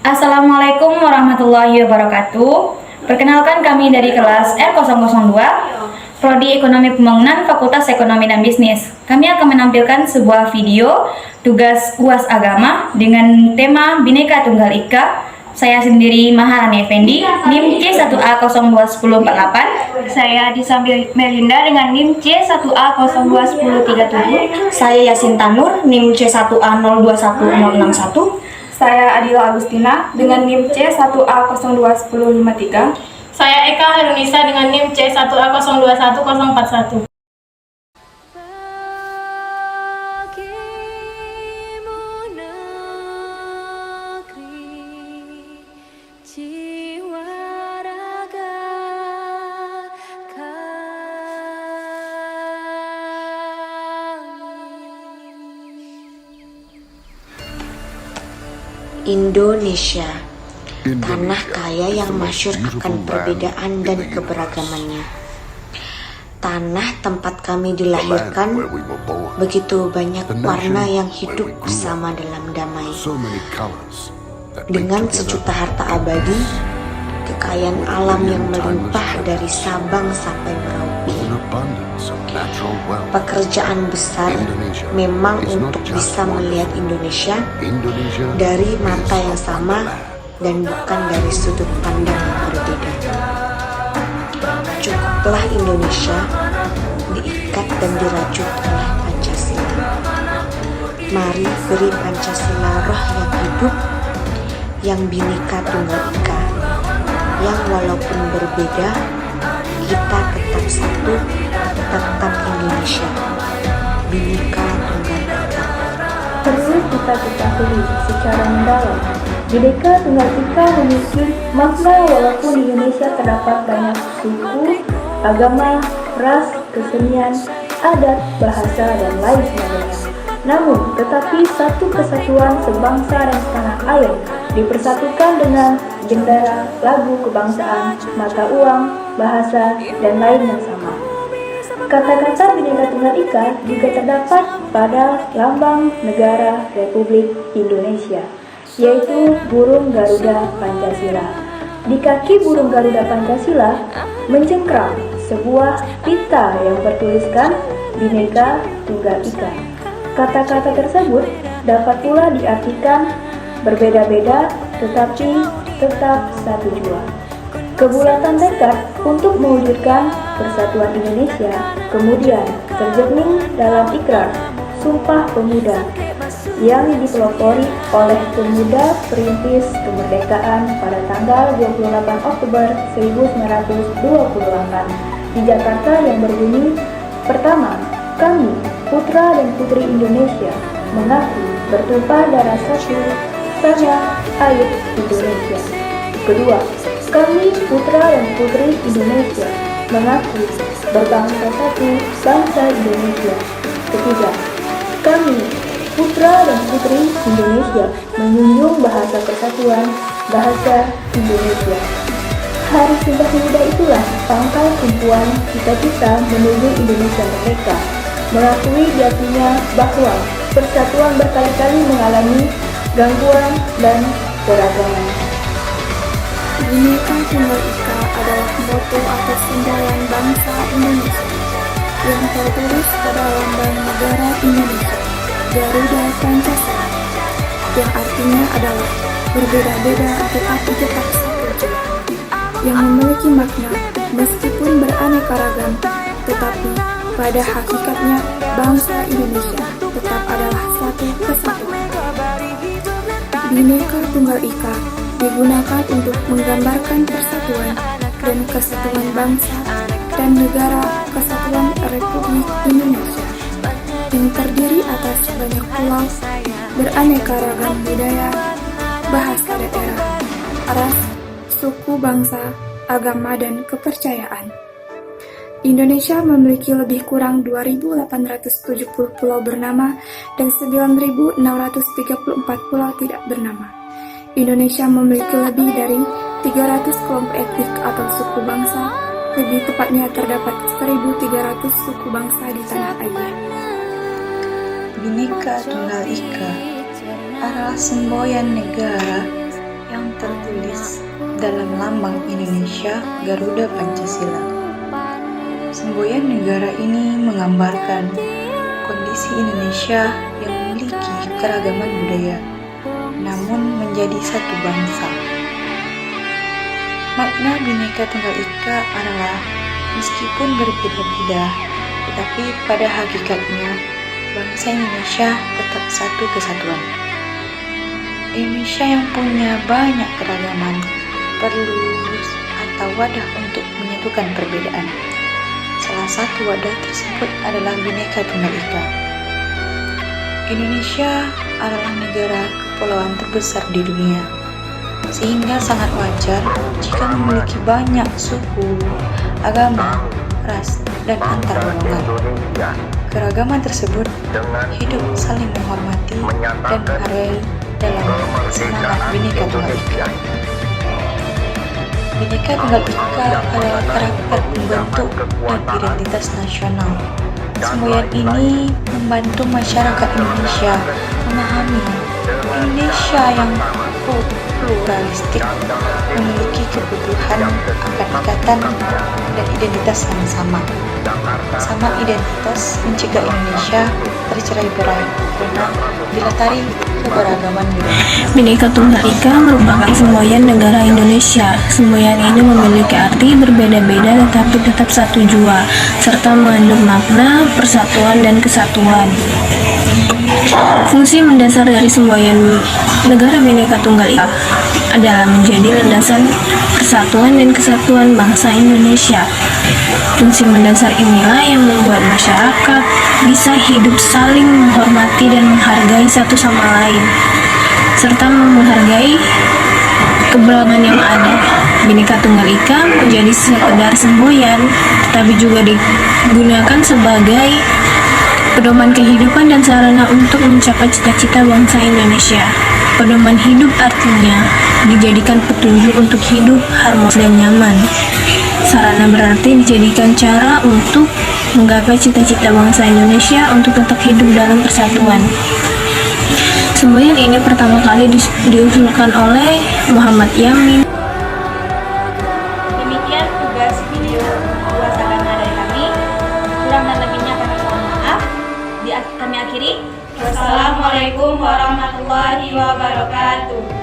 Assalamualaikum warahmatullahi wabarakatuh. Perkenalkan kami dari kelas R002, Prodi Ekonomi Pembangunan Fakultas Ekonomi dan Bisnis. Kami akan menampilkan sebuah video tugas UAS Agama dengan tema Bhinneka Tunggal Ika. Saya sendiri Maharani Effendi, NIM C1A021048. Saya Disambil Melinda dengan NIM C1A021037. Saya Yasin Tanur, NIM C1A021061. Saya Adila Agustina dengan NIM C1A021053. Saya Eka Harunisa dengan NIM C1A021041. Indonesia, tanah kaya yang masyhur akan perbedaan dan keberagamannya. Tanah tempat kami dilahirkan, begitu banyak warna yang hidup bersama dalam damai. Dengan sejuta harta abadi, kekayaan alam yang melimpah dari Sabang sampai Merauke. Pekerjaan besar memang untuk bisa melihat Indonesia dari mata yang sama dan bukan dari sudut pandang yang berbeda. Cukuplah Indonesia diikat dan dirajut oleh Pancasila. Mari beri Pancasila roh yang hidup, yang Bhinneka Tunggal Ika, yang walaupun berbeda, kita tetap satu, tetap Indonesia. Bhinneka Tunggal Ika. Perlu kita ketahui secara mendalam, Bhinneka Tunggal Ika memiliki makna walaupun di Indonesia terdapat banyak suku, agama, ras, kesenian, adat, bahasa, dan lain sebagainya. Namun, tetapi satu kesatuan sebangsa dan setanah air dipersatukan dengan bendera, lagu kebangsaan, mata uang, bahasa, dan lain yang sama. Kata-kata Bhinneka Tunggal Ika juga terdapat pada lambang negara Republik Indonesia, yaitu burung Garuda Pancasila. Di kaki burung Garuda Pancasila mencengkram sebuah pita yang bertuliskan Bhinneka Tunggal Ika. Kata-kata tersebut dapat pula diartikan berbeda-beda tetapi tetap satu jua. Kebulatan tekad untuk mewujudkan persatuan Indonesia kemudian tercermin dalam ikrar Sumpah Pemuda yang dipelopori oleh pemuda perintis kemerdekaan pada tanggal 28 Oktober 1928 di Jakarta yang berbunyi, pertama, kami, putra dan putri Indonesia, mengaku bertumpah darah satu tanah air Indonesia. Kedua, kami, putra dan putri Indonesia, mengaku berbangsa satu bangsa Indonesia. Ketiga, kami, putra dan putri Indonesia, menjunjung bahasa persatuan, bahasa Indonesia. Hari Sumpah Pemuda itulah pangkal tumpuan cita-cita menuju Indonesia merdeka, mengakui jatinya bahwa persatuan berkali-kali mengalami gangguan dan keragaman. Bhinneka Tunggal Ika adalah moto atau simbolan bangsa Indonesia yang tertulis pada lambang negara Indonesia, Garuda Pancasila, yang artinya adalah berbeda-beda tetapi tetap satu, yang memiliki makna meskipun beraneka ragam, tetapi pada hakikatnya bangsa Indonesia tetap adalah satu kesatuan. Bhinneka Tunggal Ika digunakan untuk menggambarkan persatuan dan kesatuan bangsa dan negara Kesatuan Republik Indonesia yang terdiri atas banyak pulau, beraneka ragam budaya, bahasa daerah, ras, suku bangsa, agama, dan kepercayaan. Indonesia memiliki lebih kurang 2.870 pulau bernama dan 9.634 pulau tidak bernama. Indonesia memiliki lebih dari 300 kelompok etnik atau suku bangsa, lebih tepatnya terdapat 1.300 suku bangsa di tanah air. Bhinneka Tunggal Ika adalah semboyan negara yang dalam lambang Indonesia Garuda Pancasila. Semboyan negara ini menggambarkan kondisi Indonesia yang memiliki keragaman budaya, namun menjadi satu bangsa. Makna Bhinneka Tunggal Ika adalah meskipun berbeda-beda, tetapi pada hakikatnya bangsa Indonesia tetap satu kesatuan. Indonesia yang punya banyak keragaman perlu atau wadah untuk menyatukan perbedaan. Salah satu wadah tersebut adalah Bhinneka Tunggal Ika. Indonesia adalah negara kepulauan terbesar di dunia, sehingga sangat wajar jika memiliki banyak suku, agama, ras, dan antar golongan. Keragaman tersebut hidup saling menghormati dan menghargai dalam semangat Bhinneka Tunggal Ika. Bhinneka Tunggal Ika adalah karakter pembentuk dan identitas nasional. Semboyan ini membantu masyarakat Indonesia memahami Indonesia yang pluralistik memiliki kebutuhan akan ikatan dan identitas yang sama. Sama identitas mencegah Indonesia tercerai-berai karena dilatari keberagaman budaya. Bhinneka Tunggal Ika merupakan semboyan negara Indonesia. Semboyan ini memiliki arti berbeda-beda tetapi tetap satu jua, serta mengandung makna persatuan dan kesatuan. Fungsi mendasar dari semboyan negara Bhinneka Tunggal Ika adalah menjadi landasan persatuan dan kesatuan bangsa Indonesia. Fungsi mendasar inilah yang membuat masyarakat bisa hidup saling menghormati dan menghargai satu sama lain, serta menghargai keberagaman yang ada. Bhinneka Tunggal Ika menjadi sekedar semboyan, tetapi juga digunakan sebagai pedoman kehidupan dan sarana untuk mencapai cita-cita bangsa Indonesia. Pedoman hidup artinya dijadikan petunjuk untuk hidup harmonis dan nyaman. Sarana berarti dijadikan cara untuk menggapai cita-cita bangsa Indonesia untuk tetap hidup dalam persatuan. Semboyan ini pertama kali diusulkan oleh Muhammad Yamin. Demikian tugas video Wasagana dari kami. Kurang dan lebihnya kami mohon maaf. Kami akhiri. Wassalamualaikum warahmatullahi wabarakatuh.